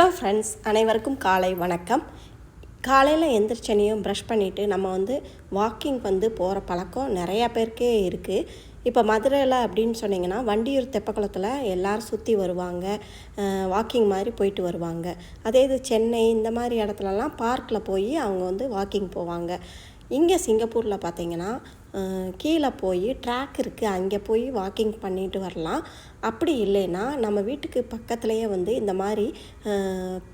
Hello friends, அனைவருக்கும் காலை வணக்கம். காலையில் எந்திரிச்சனையும் ப்ரஷ் பண்ணிவிட்டு நம்ம வாக்கிங் போகிற பழக்கம் நிறையா பேருக்கே இருக்குது. இப்போ மதுரையில் அப்படின்னு சொன்னிங்கன்னா வண்டியூர் தெப்பக்குளத்தில் எல்லோரும் சுற்றி வருவாங்க, வாக்கிங் மாதிரி போயிட்டு வருவாங்க. அதே இது சென்னை இந்த மாதிரி இடத்துலலாம் பார்க்கில் போய் அவங்க வாக்கிங் போவாங்க. இங்கே சிங்கப்பூரில் பார்த்திங்கன்னா கீழே போய் ட்ராக் இருக்குது, அங்கே போய் வாக்கிங் பண்ணிட்டு வரலாம். அப்படி இல்லைன்னா நம்ம வீட்டுக்கு பக்கத்துலேயே இந்த மாதிரி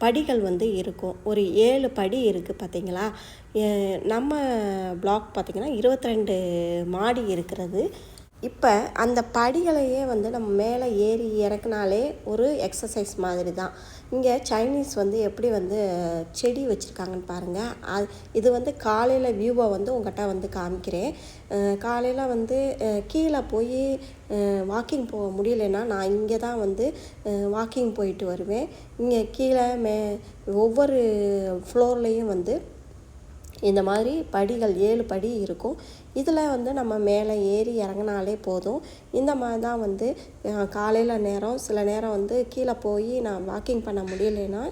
படிகள் இருக்கும். ஒரு 7 படி இருக்குது பார்த்திங்களா. நம்ம பிளாக் பார்த்திங்கன்னா 22 மாடி இருக்கிறது. இப்போ அந்த படிகளையே நம்ம மேலே ஏறி இறக்குனாலே ஒரு எக்ஸசைஸ் மாதிரி தான். இங்கே சைனீஸ் எப்படி செடி வச்சுருக்காங்கன்னு பாருங்கள். இது காலையில் வியூவை உங்கள்கிட்ட காமிக்கிறேன். காலையில் கீழே போய் வாக்கிங் போக முடியலைன்னா நான் இங்கே தான் வாக்கிங் போயிட்டு வருவேன். இங்கே கீழே ஒவ்வொரு ஃப்ளோர்லேயும் இந்த மாதிரி படிகள் 7 படி இருக்கும். இதில் நம்ம மேலே ஏறி இறங்கினாலே போதும். இந்த மாதிரி தான் காலையில் நேரம் சில நேரம் கீழே போய் நான் வாக்கிங் பண்ண முடியலைன்னா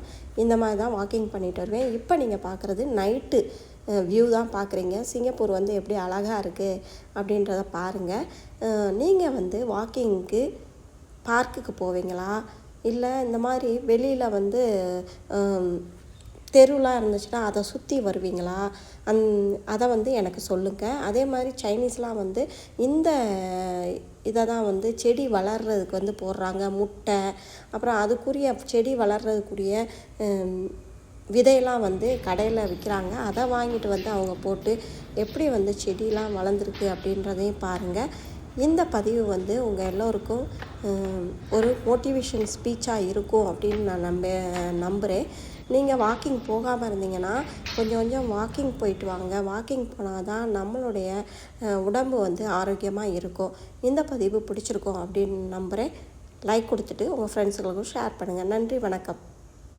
இந்த மாதிரி தான் வாக்கிங் பண்ணிட்டு வருவேன். இப்போ நீங்கள் பார்க்குறது நைட்டு வியூ தான் பார்க்குறீங்க. சிங்கப்பூர் எப்படி அழகாக இருக்குது அப்படின்றத பாருங்கள். நீங்கள் வாக்கிங்க்கு பார்க்குக்கு போவீங்களா, இல்லை இந்த மாதிரி வெளியில் தெருலாம் இருந்துச்சுன்னா அதை சுற்றி வருவீங்களா, அதை எனக்கு சொல்லுங்கள். அதே மாதிரி சைனீஸ்லாம் இந்த இதை தான் செடி வளர்கிறதுக்கு போடுறாங்க. முட்டை, அப்புறம் அதுக்குரிய செடி வளர்கிறதுக்குரிய விதையெல்லாம் கடையில் விற்கிறாங்க. அதை வாங்கிட்டு அவங்க போட்டு எப்படி செடியெலாம் வளர்ந்துருக்கு அப்படின்றதையும் பாருங்கள். இந்த பதிவு உங்கள் எல்லோருக்கும் ஒரு மோட்டிவேஷன் ஸ்பீச்சாக இருக்கும் அப்படின்னு நான் நம்புகிறேன். நீங்கள் வாக்கிங் போகாமல் இருந்தீங்கன்னா கொஞ்சம் வாக்கிங் போயிட்டு வாங்க. வாக்கிங் போனால் தான் நம்மளுடைய உடம்பு ஆரோக்கியமாக இருக்கும். இந்த பதிவு பிடிச்சிருக்கும் அப்படின்னு நம்புகிறேன். லைக் கொடுத்துட்டு உங்கள் ஃப்ரெண்ட்ஸுகளுக்கும் ஷேர் பண்ணுங்கள். நன்றி, வணக்கம்.